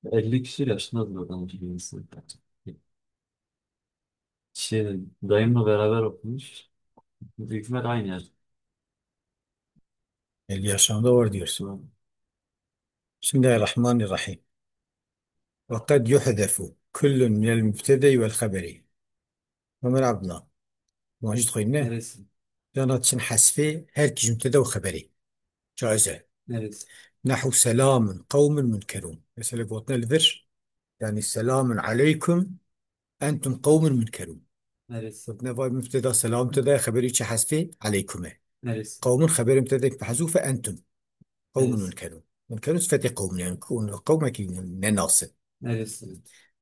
50 küsur yaşında bir adam gibi insan. Dayımla beraber okumuş. Büyük ihtimal aynı yer. 50 yaşlarında var diyorsun. Bismillahirrahmanirrahim. وقد يحذف كل من المبتدأ والخبر. Ömer Abdullah. Macit koyun ne? Neresi? Yanat için hasfi her ki mübteda ve haberi. Caize. Neresi? Nahu selamun kavmun münkerun. Mesela botna lidir. Yani selamun aleyküm entum kavmun münkerun. Neresi? Botna var mübteda selam mübteda haberi içi hasfi aleyküme. Neresi? Kavmun haberi mübteda محذوفة entum. قوم Neresi? منكرون. منكرون صفة قوم يعني كون قومك من الناصب. Neresi?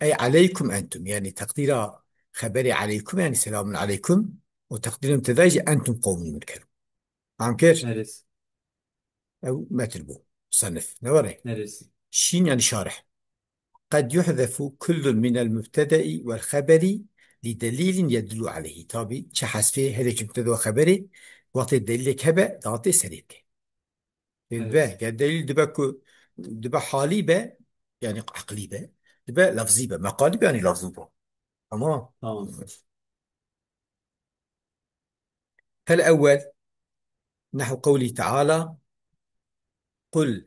أي عليكم أنتم يعني تقدير خبري عليكم يعني سلام عليكم. وتقدير امتزاج أنتم قوم منكرون. عم كير Neresi? أو ما تلبو صنف نوري. Neresi? شين يعني شارح. قد يحذف كل من المبتدأ والخبر لدليل يدل عليه طبي شحذف فيه هذا مبتدأ وخبري. وقت الدليل كبا تعطي سريك الباء Neresi? يعني الدليل دبا حالي با يعني عقلي با دبا لفظي با مقالي با يعني لفظي با تمام. Tamam. فالأول نحو قوله تعالى قل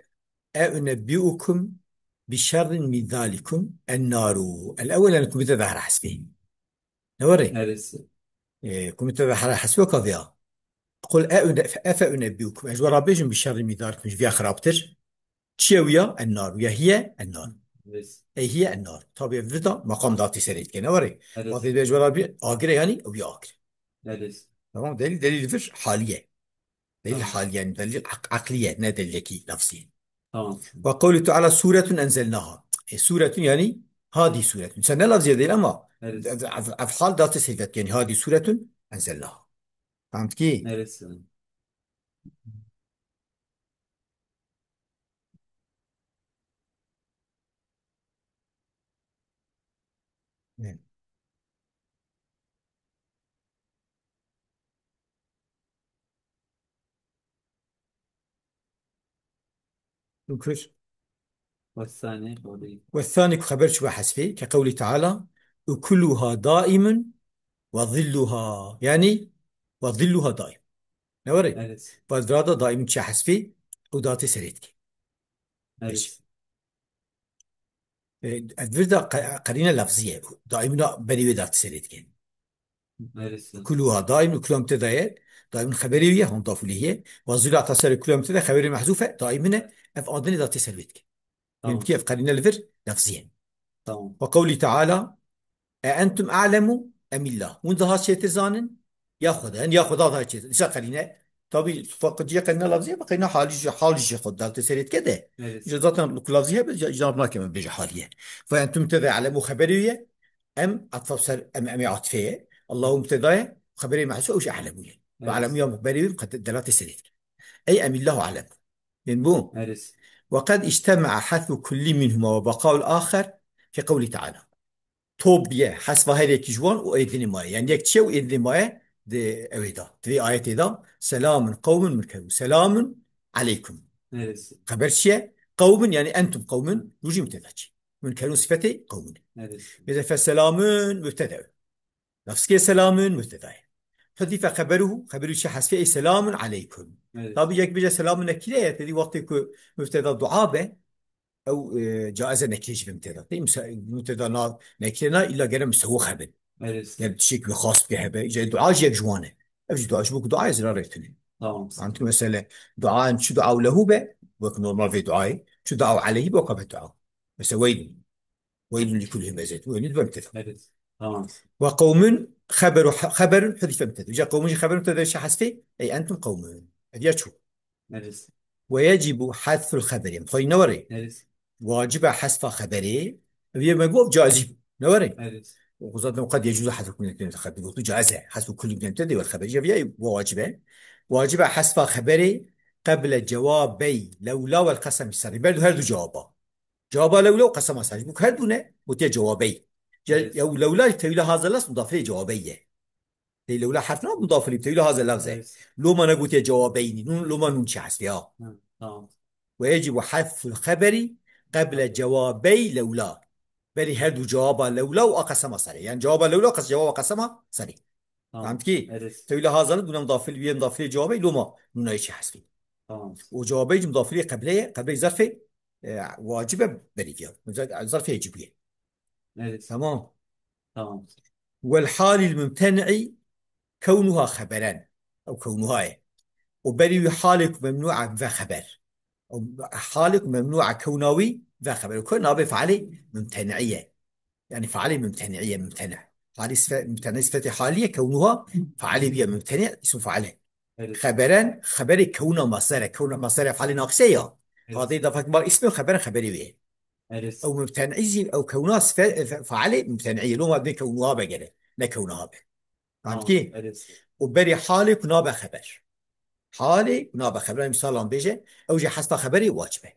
أنبئكم بشر من ذلكم النار. الأول أنا كنت ظهر حسبه نوري. Neresi? كنت ظهر حسبه قضية. قل أفأنبئكم أجوا ربيجم بشر من ذلكم مش فيها خرابتر تشيويا النار ويا هي النار. Neresi? أي هي النار طبيعي فيدا مقام ذاتي سريت كنا وري. وفي Neresi? بيج ولا بي آجرة يعني أو يآجر. Neresi? تمام دليل فيش حالية. دليل Tamam. حالية يعني دليل عقلية لا دليل كي لفظي. Tamam. وقوله تعالى سورة أنزلناها. سورة يعني هذه سورة سنة لفظية دي أما Neresi? أفعال ذات سيفت يعني هذه سورة أنزلناها. فهمت كي؟ Neresi? نعم. نكر. والثاني هو دي. والثاني خبر شو حسفي كقوله تعالى أكلها دائم وظلها يعني وظلها دائم. نوري. Neresi? فالدرادة دائما تشحس فيه وداتي سريتك. ايش Neresi? الفردة قرينة لفظية دائما بريوة داتي سريتك. Neresi? كلها دائما كلها مبتدأ دائما خبرية هم ضافوا لي هي وظل تصل كلها مبتدأ خبرية محذوفة دائما أفعادني داتي سريتك. فهمت Tamam. كيف قرينة الفر لفظية. Tamam. وقولي تعالى أأنتم أعلم أم الله وإن ظهر شيء تزانن ياخذ أن ياخذ هذا الشيء إذا قرينة طبي فقط جي قرينة لفظية بقينا حالي خد دالت سريت كده. Neresi? جزاتا كل لفظية جناب ما كمان بيجي حالية. فأنتم تذا علم خبرية أم أتفسر أم عاطفية الله مبتدا خبرية محسوب وش أعلمية Neresi? وأعلمية مخبرية قد دلالة سريت أي أم الله أعلم ينبو. Neresi? وقد اجتمع حذف كل منهما وبقاء الآخر في قوله تعالى توبیه حسب هر یکی جوان و ایدین مایه یعنی یک چه و ایدین مایه ده اویدا دوی آیت ایدا سلام قوم منكرون سلام عليكم. Neresi? خبر چیه قوم يعني أنتم قوم يجي مبتدا منكرون صفته قوم. Neresi? إذا فسلام مبتدا نفس كي سلام مبتدا حذف خبره خبره شيء حسفه أي سلام عليكم. طب Neresi? يك بيجي سلام نكره تدي وقت مبتدا دعابه أو جائزة نكريش في مبتدا مبتدا نكرنا إلا جرى مستوى خبر Neresi? يعني بشكل خاص بها جاي دعاء جاك جوانه ابش دعاء شبوك دعاء زرار يتني. Tamam. عندك مثلا دعاء شو دعاء له به وك نورمال في دعاء شو دعاء عليه بوقف الدعاء بس ويل لكل همزة ويل بمتثل. Neresi? Tamam. وقوم خبر حذف مبتدا جاء قوم خبر مبتدا شحذفه أي أنتم قوم هذه شو. Neresi? ويجب حذف الخبر يعني خلينا نوري Neresi? واجب حذف خبره هي ما هو جازم نوري. Neresi? وخاصة قد يجوز حذف كل اثنين الخبر وجوز جائزة حذف كل مبتدأ والخبرية فيها واجبة. واجب حذف خبري قبل جوابي لولا والقسم السري بل هل جوابا جوابا لولا وقسم السري بك هل دونه وتي جوابي Neresi? أو لولا تقول هذا اللفظ مضاف له جوابية. هي لولا حرفنا مضاف له تقول هذا اللفظ Neresi? لو ما نقول جوابين نون لو ما نون شي حذفها. Hı, tamam. ويجب حذف الخبر قبل جوابي لولا. بری هر دو جواب لولا و قسم صريح، يعني جواب لولا قسم جواب قسم صريح. tamam. فهمت كي؟ Evet. تقول هذا بنا مضاف لي مضاف لي جوابي لو ما نون شيء حسبي، Tamam. وجوابي مضاف لي قبل ظرف واجبه بري فيها ظرف يجبيه. Evet. تمام. Tamam. والحال الممتنع كونها خبرا او كونها، وبري حالك ممنوع ذا خبر، أو حالك ممنوع كونوي ذا خبر، وكون نابي فعلي ممتنعية، يعني فعلي ممتنعية ممتنع، فعلي ممتنع صفة حالية كونها فعلي بها ممتنع اسم فعله. Evet. خبرا خبري كونه مصدر، كونه مصدر فعلي ناقصية، هذه Evet. إضافة كبار اسمه خبرا خبري به. أو Evet. ممتنعية أو كونها صفة فعلي ممتنعية لو ما بدي كونها بقى لا كونها به. فهمت Tamam. كيف؟ Evet. وبري حالك نابع خبر، حالي نابع خبر مثال عم بيجي أوجي حسب خبري واجبه.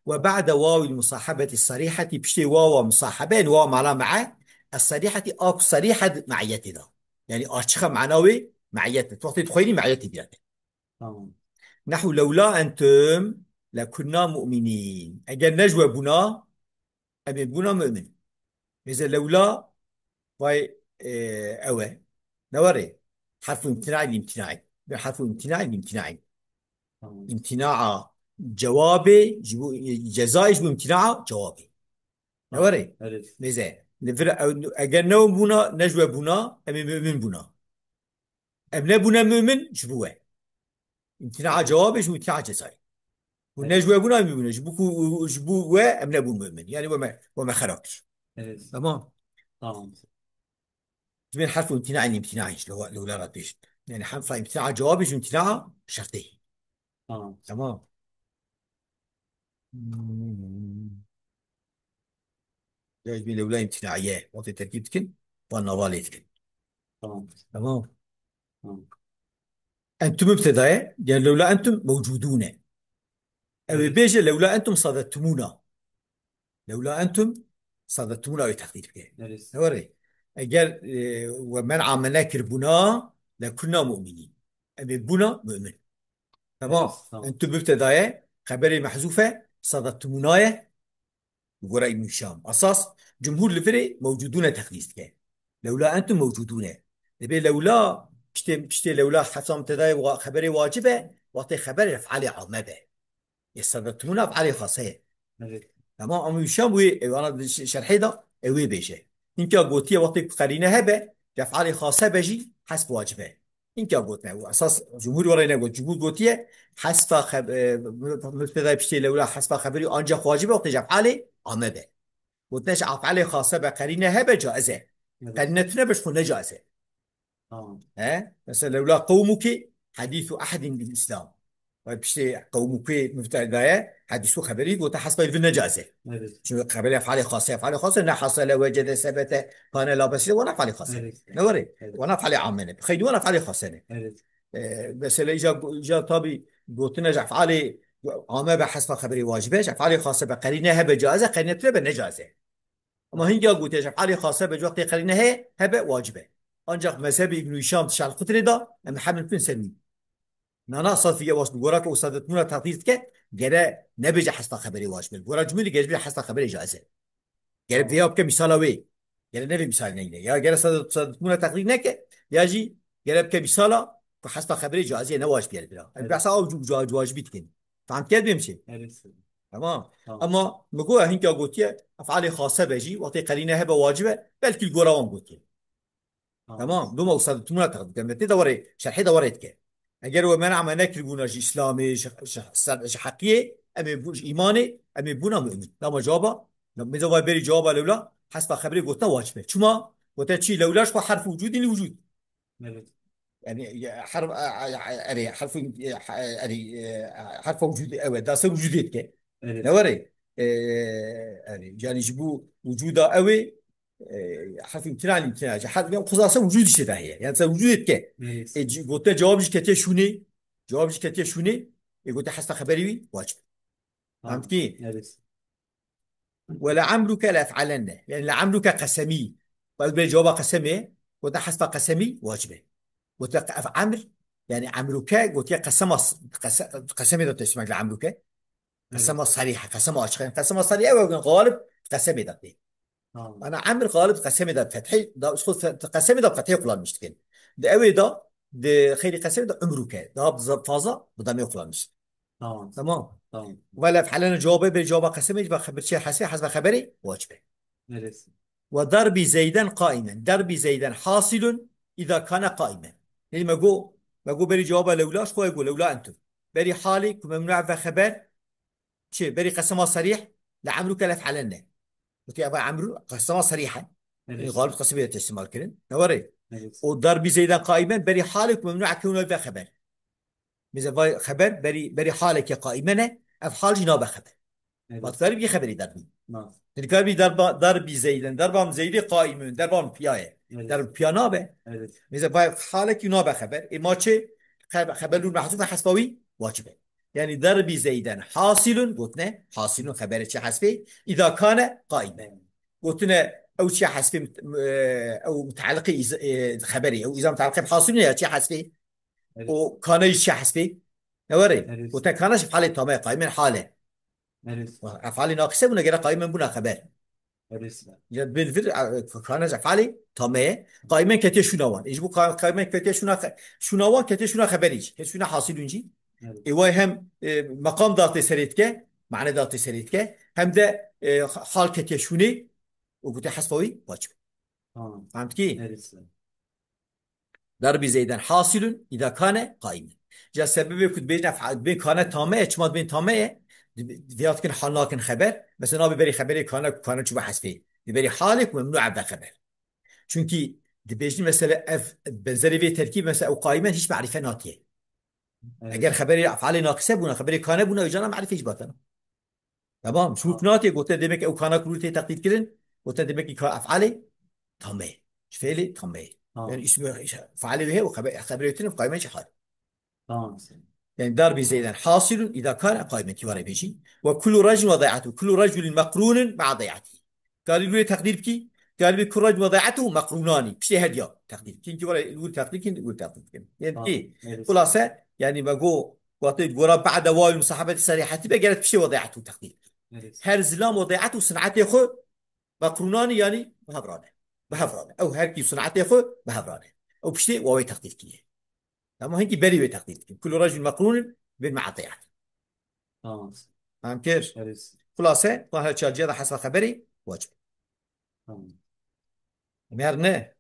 وبعد واو المصاحبة الصريحة بشتي واو مصاحبة واو معنا مع الصريحة أو صريحة معيتي ده، يعني أشخة معنوي معيتي توقتي تخيلي معيتي بيات. Tamam. نحو لولا أنتم لكنا مؤمنين، أجل نجوى بنا أبي بنا مؤمن. إذا لولا باي أوى نوري حرف امتناع الامتناعي، حرف امتناع الامتناعي، Tamam. امتناع جوابي جزائي امتناع جوابي. Tamam. نوري Evet. ميزان نفر اگر نو بونا نجوى بونا امي مؤمن بونا، ام نبونا مؤمن جبوه امتناع Evet. جوابش وامتناع جزائي، ونجوى Evet. بونا امي بونا جبوكو جبوه ام نبو مؤمن، يعني وما خرجش. Evet. تمام. Tamam. من حرف امتناع الامتناعي لو لا غديش، يعني حرف امتناع جوابش وامتناع شرطي. Tamam. تمام. جايز من لولا امتناعية وقت التركيب تكن والنوالي تكن. Tamam. تمام. Tamam. انتم مبتدأ يعني لولا انتم موجودون، او Evet. بيجي لولا انتم صادتمونا، لولا أنتم صادتمونا أو تحقيق به. Evet. نوري أجل ومن عملنا كربنا لكنا مؤمنين، أبي بنا مؤمن. تمام. Evet. Tamam. أنتم بابتداية خبري محذوفة صادتمونا ورأي من الشام أساس جمهور الفرق موجودون تحقيق به. لولا أنتم موجودون، نبي لولا بشتي لولا حسام ابتداية خبري واجبة وقت خبري أفعال عامة به، يصادتمونا أفعال خاصة. Evet. تمام. اما يشام وي انا شرحي ده وي بيجي انت قلتي وقت قرينه هبه افعال خاصه بيجي حسب واجبه. انت قلتنا واساس جمهور ورينا قلت جمهور قلتي حسب مبتدا بشتي لولا حسب خبري انجا واجبه وقت افعال عامه به. قلتناش افعال خاصه بقرينه هبه جائزه، Evet. قرينتنا بش جائزه. Tamam. ها مثلا لولا قومك حديث احد بالاسلام، بشتي قومك مبتدا حديث خبري قلت حسب النجازه. Evet. شو خبري افعال خاصه، افعال خاصه انه حصل وجد ثبت كان لا بس وانا افعال خاصه Evet. نوري، Evet. وانا افعال عامه بخيل وانا افعال خاصه. Evet. بس اللي اجا طبي قلت نجا افعال عامه بحسب خبري واجبه، افعال خاصه بقرينه بجازه قرينه بنجازه. اما Tamam. هنجا قلت افعال خاصه بوقت قرينه هي واجبه. انجا مذهب ابن هشام تشعل قتل ده ام حمل بن سلمي نانا صافي واش بقولك وصدتنا تعطيتك جرا نبي حسب خبري واجبه القرا جميل جربي حسب خبري جازه. يعني Tamam. فيها بكم مثال وي، يعني نبي مثال نينه يا جرى صدقونا تقرير نك يجي جرى بكم مثال حسب خبري جازية نواش بيا بلا Evet. البعث أو واجبي تكين. فهمت كيف بيمشي؟ Evet. تمام. Tamam. أما مقول هنك قلتي أفعال خاصة بيجي وقت قرينة هبة واجبة بلكي القراوان قلتي. Tamam. تمام دوما وصلتونا تقدر كم تدوري شرحي دوريت كه اگر و منع منك البونا اسلامي حقيقي امي بوش ايماني امي بونا مؤمن لما جوابا لما جواب بري جوابا لولا حسب خبري قلت واجبه شما قلت شي لولاش حرف وجود لوجود، Evet. يعني حرف يعني حرف يعني حرف وجود او ده وجوديت كه Evet. نوري يعني يجبو وجودا قوي حرف امتناع الامتناع حرف يعني خلاصه وجود شده هي يعني وجودك كه Evet. قلت جوابش كتير شوني، جوابش كتير شوني قلت حسب خبري واجب. فهمت Tamam. كيف؟ Evet. ولعمرك لافعلن يعني لعمرك قسمي، طيب الجواب قسمي قلت حسب قسمي واجبه. قلت عمرو يعني عمرك قلت قسم قسمي ده تسمع لعمرك قسم Evet. صريحة قسم عاشقين قسم صريحة وغالب قسم دقيق Tamam. أنا عامل غالب قسم ده فتحي ده أسخذ قسم ده فتحي يقول المشتكل ده أوي ده خير قسم ده عمره كده ده بزاف فازا بدم يقول المشتكل Tamam. تمام Tamam. ولا في حالنا جوابه بالجواب قسم يجب خبر شيء حسب خبري واجبه Neresi? وضرب زيدا قائما ضرب زيدا حاصل إذا كان قائما يعني ما جو بري جوابه لولاش خو يقول لولا أنتم بري حالك ممنوع في خبر شيء بري قسمه صريح لعمرو كلف علنا قلت يا ابو عمرو قسمه صريحه يعني Neresi? غالب قسميه استعمال كده نوري Neresi? وضرب زيدا قائما بري حالك ممنوع كونه في خبر مثل خبر بري حالك يا قائما افحال جناب خبر ما Neresi? تضرب يا خبري ضربي Nasıl? تلقى ضرب زيدا ضربهم زيدي قائم ضربهم بيايه Neresi? ضرب بيانابه Evet. مثل باي حالك ينابه خبر اما شيء خبر المحذوف حسبوي واجبه يعني ضرب زيدا حاصل قلنا حاصل خبر شيء حسبي اذا كان قائما قلنا او شيء حسبي او متعلق خبري او اذا متعلق بحاصل يا شيء حسبي Neresi? وكان شيء حسبي نوري Neresi? قلنا كان في حاله تمام قائما حاله Neresi? افعال ناقصه ونقرا قائما بنا خبر Neresi? يعني بالفعل كان افعالي تمام قائما كتير شنوان يجب قائما كتير شنوان كتير شنو خبريج شنو حاصل ينجي Neresi? ايواي هم مقام ذاتي سريتك معنى ذاتي سريتك هم ده حال كتير شوني وقلت حسبوي واجب Tamam. فهمت كي Neresi? ضرب زيدا حاصل اذا كان قائما جا سبب كنت بين كان تامه اجماد بين تامه فيات كن حال لكن خبر بس انا ببري خبري كان شو بحسبه ببري حالك ممنوع به خبر çünkü dibêjin mesela ev benzeri vê terkîb mesela ew qaimen hiç marife natiye. Eger Neresi? xeberê efalê nakise bûne xeberê kane bûne ew cana marife hiç batana. Tamam şûk Tamam. natiye gote demek ew kana kurû tê teqlîd kirin gote demek ki efalê tamê. Fêlê tamê. Yani Tamam. ismi efalê ve xeberê tinin qaimen şehad. Tamam. Sen. يعني ضرب زيدا حاصل إذا كان قائما كواري بيجي وكل رجل وضيعته كل رجل مقرون مع ضيعته قال يقول تقدير بكي قال لي كل رجل وضيعته مقرونان بشي هدية تقدير كين كي ولا يقول تقدير كين يقول تقدير كين يعني Tamam. إيه Neresi? خلاصة يعني بقول وقت ورا بعد واو المصاحبة الصريحة تبقى قالت بشي وضيعته تقدير Neresi? هر زلام وضيعته صنعته خو مقرونان يعني بهفرانه بهفرانه أو هر كي صنعته خو بهفرانه أو بشي واو تقدير كيه تمام هنكي بري بتقدير كين كل رجل مقرون بالمعطيات Tamam. فهم كيف؟ Neresi? خلاصة ظاهر تشارجية حسب خبري واجب Tamam. مرنا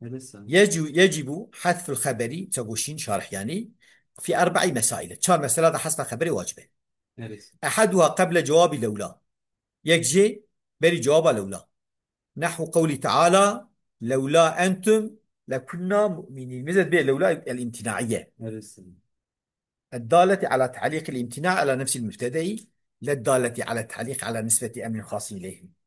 Neresi? يجب حذف الخبري تقوشين شارح يعني في 4 مسائل 4 مسألة حسب خبري واجبة Neresi? أحدها قبل جواب لولا يجي بري جواب لولا نحو قوله تعالى لولا أنتم لكنا مؤمنين مثل بيه لولا الامتناعية Neresi? الدالة على تعليق الامتناع على نفس المبتدأ لا الدالة على التعليق على نسبة أمر خاص إليه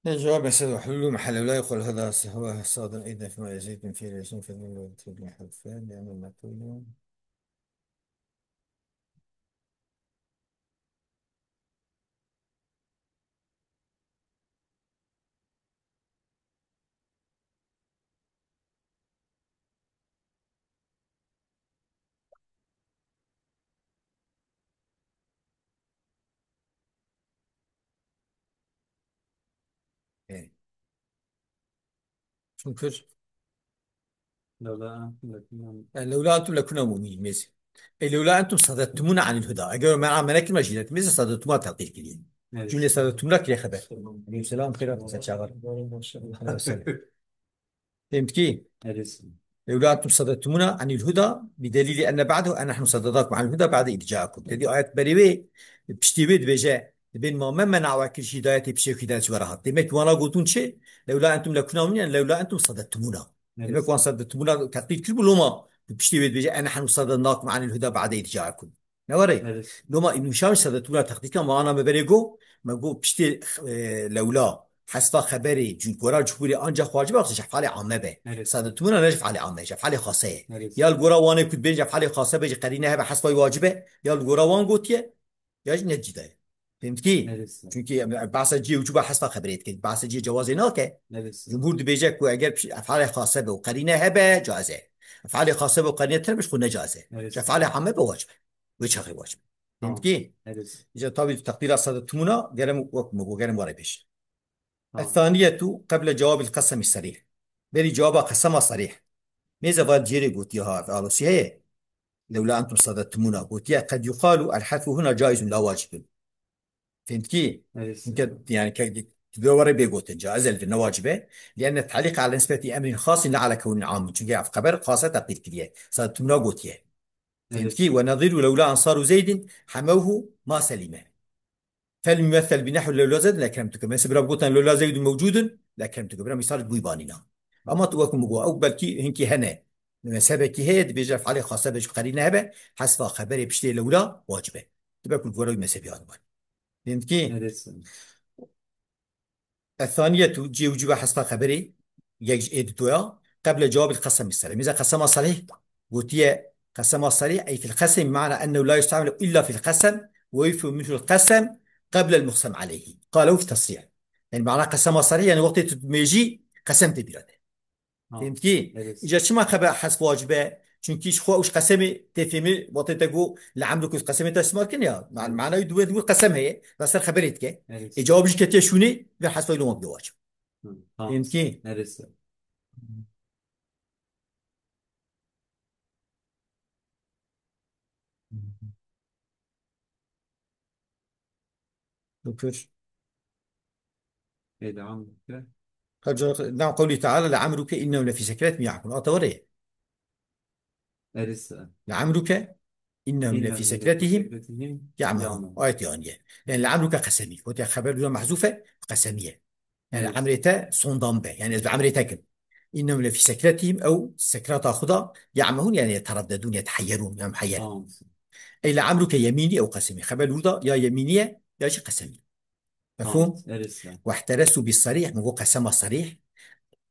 الجواب يسأل حلول محل لا يقول هذا هو صادم إذا فيما يزيد من فعل يسمى في المكتوب حرفان لأن المكتوب إيه شنكر لولا لكن لولا أنتم لكنا مؤمنين ميز إيه لولا أنتم صددتمونا عن الهدى أجر ما ملك المجيدات ميز صددتمونا تقدير كلين جملة neresi? صددتمونا كلي خبر عليكم السلام خير ستشاغر فهمت كي Neresi? لولا أنتم صددتمونا عن الهدى بدليل أن بعده أن نحن صددناكم عن الهدى بعد إذ جاءكم. هذه آيات بريوي بشتيويد بجاء بين ما منع كل شيء هداية بشيء هداية وراها. دمك وانا قلتون شيء لولا أنتم لكنا مؤمنين لولا أنتم صددتمونا. دمك وان نرسل. صددتمونا تقدير كل لما بشتيويد بجاء أن نحن صددناكم عن الهدى بعد إذ جاءكم. نوري نرسل. لما إنه شامل صددتمونا تقدير كم وانا مبريجو ما قو بشتي لولا حسب خبري جورا جبوري أنجا خواجب أخذ حالي عامة به نرسل. صدقتمونا نجف على عامة جف على خاصة يا نرسل. الجورا وانا كنت بين جف على خاصة بيجي قرينها بحسب واجبه يا الجورا وان قوتيه يا نجده فهمت كي نرسل. چونكي بعث جي وجوب حسب خبريت كي بعث جي جواز هناك نرسل. جمهور دي بيجك واجر افعال خاصة به وقرينها به جازه افعال خاصة به وقرينها تربش خو نجازه نرسل. جف على عامة بواجبه وش اخي واجب فهمت تمام. كي نرسل. اذا طبيعي تقدير صدقتمونا قالوا وكم قالوا ورا بيش. تمام. الثانية قبل جواب القسم الصريح بري جواب قسم صريح ميزة فاد جيري قوتيها في آلوسية لولا أنتم صددتمونا قوتيها قد يقال الحذف هنا جائز لا واجب. فهمت كي؟ نرسل. يمكن يعني تدور بيقوت جائز الواجبة لأن التعليق على نسبة أمر خاص لا على كون عام شو خبر خاصة تقدير كليه صددتمونا قوتيها. فهمت كي؟ نرسل. ونظير لولا أنصار زيد حموه ما سلمه فالممثل بنحو لولا زيد لاكرمتك ما سبب قلت لولا زيد موجود لاكرمتك برا مثال بويبانينا اما توكم مقوا او بلكي هنكي هنا لما سبكي هيد بيجرف عليه خاصه بيش قرينه هبه حسب خبري بشتي لولا واجبه تبقى كل قروي مسبي هذا فهمت كي نرسل. الثانيه تجي وجوب حسب خبري يجي ادتويا قبل جواب القسم الصريح اذا قسم صريح قلت يا قسم صريح اي في القسم بمعنى انه لا يستعمل الا في القسم ويفهم منه القسم قبل المقسم عليه قالوا في تصريح يعني معناه قسم صريح يعني وقت تميجي قسمت بيرده تمام. فهمت كي نرسل. اجا شما خبر حسب واجبه چونكيش خو وش قسمي تفهمي وقت تقول لعمرك قسمي تسمع كنيا نرسل. معناه يدو قسم هي بس خبرتك نرسل. جوابش كتير شوني بحسب لو ما بواجب تمام. فهمت كي نرسل. دكتور إيه ده عم كده. نعم قوله تعالى لعمرك إنهم لفي سكرات يعمهون أطوري نرسل. لعمرك إنهم لفي إنهم لفي سكرتهم سكرتهم يعمهون يعمهون. آية ثانية يعني لعمرك قسمي وتي خبر دون محذوفة قسمية يعني نرسل. عمريتا صون ضمبة يعني إذا عمريتا كم إنهم لفي سكرتهم أو سكرات خدا يعمهون يعني يترددون يتحيرون يعني محير تمام. أي لعمرك يميني أو قسمي خبر وضع يا يمينية يا شي قسمي تمام. مفهوم نرسل. واحترسوا بالصريح من قسم صريح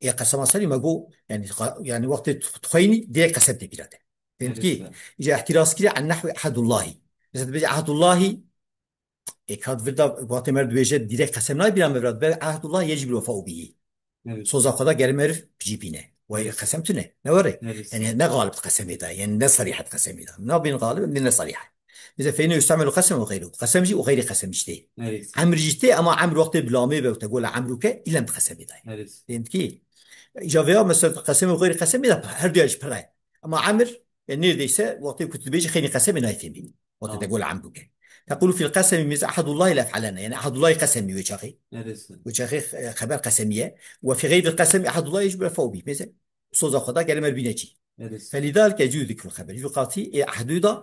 يا قسم صري ما جو يعني يعني وقت تخيني دي قسمت بلاده فهمت كي نرسل. إذا احتراس كده عن نحو أحد الله إذا بيجي عهد الله كاد فردا وقت مرد بيجي ديريكت قسم ناي بلا مراد عهد الله يجب الوفاء به نرسل. سوزا خدا غير مرف بجيبينه وهي نرسل. قسمتنا نوري نرسل. يعني نا غالب قسمي ده يعني نا صريحة قسمي ده نا بين غالب من صريحة إذا فإنه يستعمل قسم وغيره قسم جي وغير قسم جتي نرسل. عمر جتي أما عمر وقت بلامي بتقول عمرك إلا بقسمي ده نرسل. فهمت كي جافيا مثلا قسم وغير قسم ده هر دوش براي أما عمر يعني ليس وقت كنت بيجي خيني قسم لا يفهمني وقت تمام. تقول عمرك تقول في القسم ميز أحد الله لا يفعلنا يعني أحد الله قسمي وجهي نرسل. وجهي خبر قسمية وفي غير القسم أحد الله يجب الفوق به مثلا صوزا خدا قال ما بينتي نرسل. فلذلك يجوز ذكر الخبر يجوز قاتي أحد يدا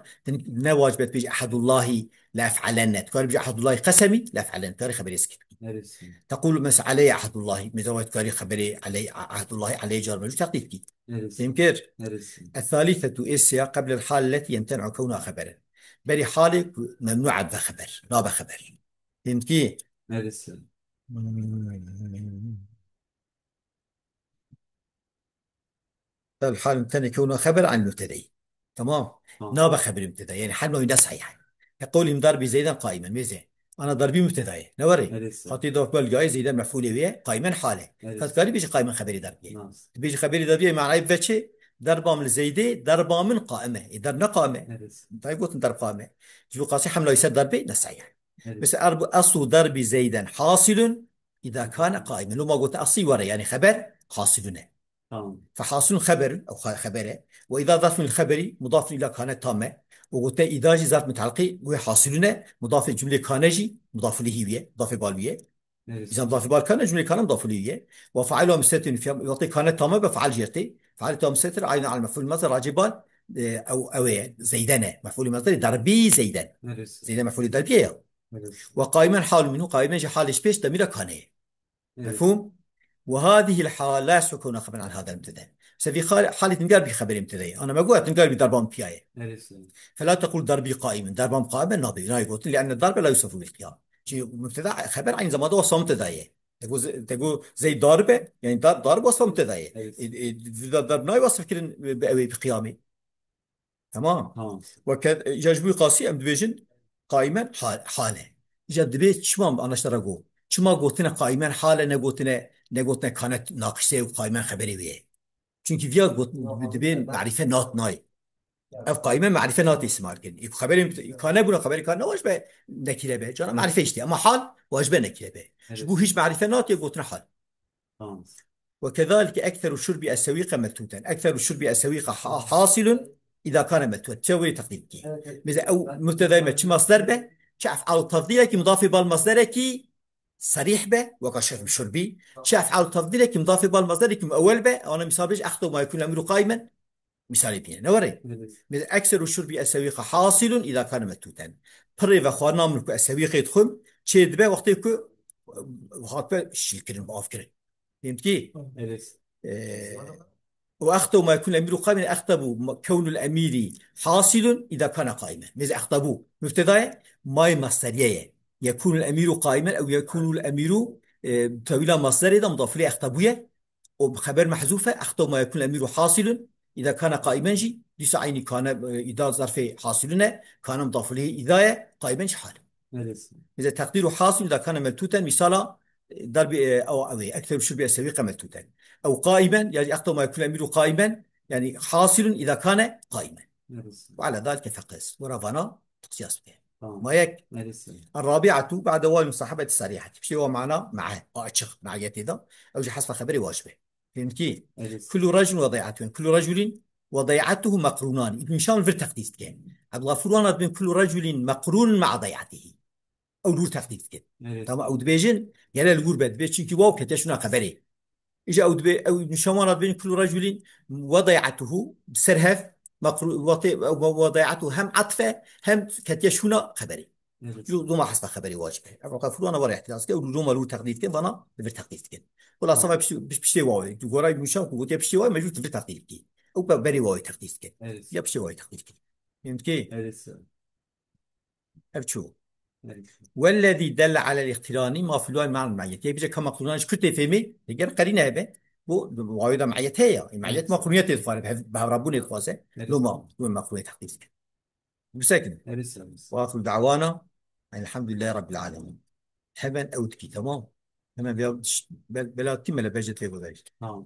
واجبت بيجي أحد الله لا يفعلن تقول بيجي أحد الله قسمي لا يفعلن تاريخ خبر يسكت نرسل. تقول مس علي عهد الله مثل تقول خبري علي عهد الله علي جار مجرد تقدير نرسل. يمكن نرسل. الثالثة إسيا قبل الحال التي يمتنع كونها خبرا بل حالك ممنوع بخبر لا بخبر فهمت كيف؟ نرسل. الحال الثاني كونه خبر عن المبتدئ تمام تمام. نابا خبر المبتدئ يعني حال ما ينده صحيح كقولهم ضربي زيدا قائما ميزه انا ضربي مبتدئ نوري نرسل. خطي ضرب بالجاي زيدا مفعول به قائما حاله نرسل. فكاري بيجي قائما خبري ضربي ناس. بيجي خبري ضربي معناه بفتشي ضربه من زيدي ضربه من قائمه اذا قائمه نرسل. طيب قلت ضرب قائمه جو قاسي حمله يصير ضربي ده صحيح بس نرسل. اصل ضرب زيدا حاصل اذا كان قائما لو ما قلت اصلي ورا يعني خبر حاصل تمام. فحاصل خبر أو خبره وإذا ظرف من الخبر مضاف إلى كانت تامة وقلت إذا جي ظرف متعلقي وحاصلنا مضاف الجملة كانجي مضاف له هي مضاف بالوية إذا نرسل. مضاف بال كان جملة كان مضاف له هي وفعله مستتر في وقت كانت تامة بفعل جرتي فعل تام ستر عين على المفعول المصدر راجبان او زيدنا مفعول مصدر ضربي زيدان. neresi? زيدان مفعول ضربيه. Neresi? وقائما حال منه قائما جي حال بيش ضمير كان. Neresi? مفهوم. وهذه الحال لا يكون خبرا عن هذا المبتدا. في حالة تنقال بخبر مبتدئ أنا ما أقول تنقال بضربان بياي. Neresi? فلا تقول ضربي قائما ضربان قائما ناضي لا يقول لأن الضرب لا يوصف بالقيام. مبتدا خبر عن زمان وصف مبتدئ. تقول زي ضاربة يعني ضرب وصف مبتدئ. Neresi? إذا ضرب لا يوصف كده بقيامه. تمام. Tamam. وكذا يجب قاسي أم دبيجن قائما حاله. جد بيت شمام أنا اشترى شما قلتنا قائما حاله نقولتنا كانت ناقصة وقائما خبري بيه. çünkü via دبين معرفة نات ناي. اف قائمة معرفة نات استعمال كن خبري كان بنا خبري كان واجب نكره به جانا معرفة اشتي اما حال واجب نكره به. بو Neresi? هيج معرفة نات يقولنا حال. Tamam. وكذلك أكثر الشرب السويق ملتوتا أكثر الشرب السويق حاصل إذا كان ملتوتا تسوي تقديرك مثل أو مبتدا ما مصدر به شاف على تفضيلك مضاف بالمصدرك صريح به وكشف شربي شاف على تفضيلك مضاف بالمصدرك أول به أنا مثال أخطو ما يكون الأمر قائما مثال بيه نوري. Neresi? مثل أكثر الشرب السويق حاصل إذا كان ملتوتا بري وخوانا منك السويق يدخل شيد به وقتك وقت الشيء كلمة أفكر فهمت كيف؟ Neresi? وأخطب ما يكون الأمير قائما أخطب كون الأمير حاصل إذا كان قائما مثل أخطبوا مبتدا ماي مصدرية يكون الأمير قائما أو يكون الأمير طويلا مصدر إذا مضاف إليه أخطبوية وبخبر محذوفة أخطب ما يكون الأمير حاصل إذا كان قائما جي ليس عيني كان إذا ظرف حاصلنا كان مضاف إليه إذا قائما حال. Neresi? إذا تقدير حاصل إذا كان ملتوتا مثالا ضرب أو أكثر شرب السويق ملتوتا أو قائما يعني أخطر ما يكون الأمير قائما يعني حاصل إذا كان قائما. Neresi? وعلى ذلك فقس ورافانا تقسياس به. Tamam. ما يك. Neresi? الرابعة بعد واو المصاحبة الصريحة شيء هو معناه معه أو أتشخ مع يتذا أو جي حسب خبري واجبه. فهمت كيف؟ Neresi? كل رجل وضيعته كل رجل وضيعته مقرونان ابن شام في التقديس كان عبد الله فروانا بين كل رجل مقرون مع ضيعته او دور تخديد كده. Neresi? تمام او دبيجن يلا الجور بد بيت شنكي واو كتشنا خبري اجا او دبي او نشوانات بين كل رجل وضيعته بسرهف وضيعته هم عطفه هم كتشنا خبري Neresi? جو ما حسب خبري واجبه ابقى فلان ورا احتياج كده ودو ما له تقديد كده فانا بفر تقديد كده ولا Tamam. صما بشتي واو جو راي مشان كنت بشتي واو مجبور تفر تقديد كده او بري واو تقديد كده Neresi? يا بشتي واو تقديد كده. فهمت كيف؟ Neresi? ابشو. Neresi? والذي دل على الاقتران ما في الوان مع المعية يبقى بيجي كما قلناش كنت فهمي يجي قرينه به بو وايدا معية هي المعية ما Neresi? قرنية تدفع بهربوني الخاصة لو Neresi? ما قرنية تحقيق بسكن. Neresi? Neresi? واخر دعوانا يعني الحمد لله رب العالمين. حبا اوتكي تمام. تمام بلا تم لا بجت في بودايش. Tamam.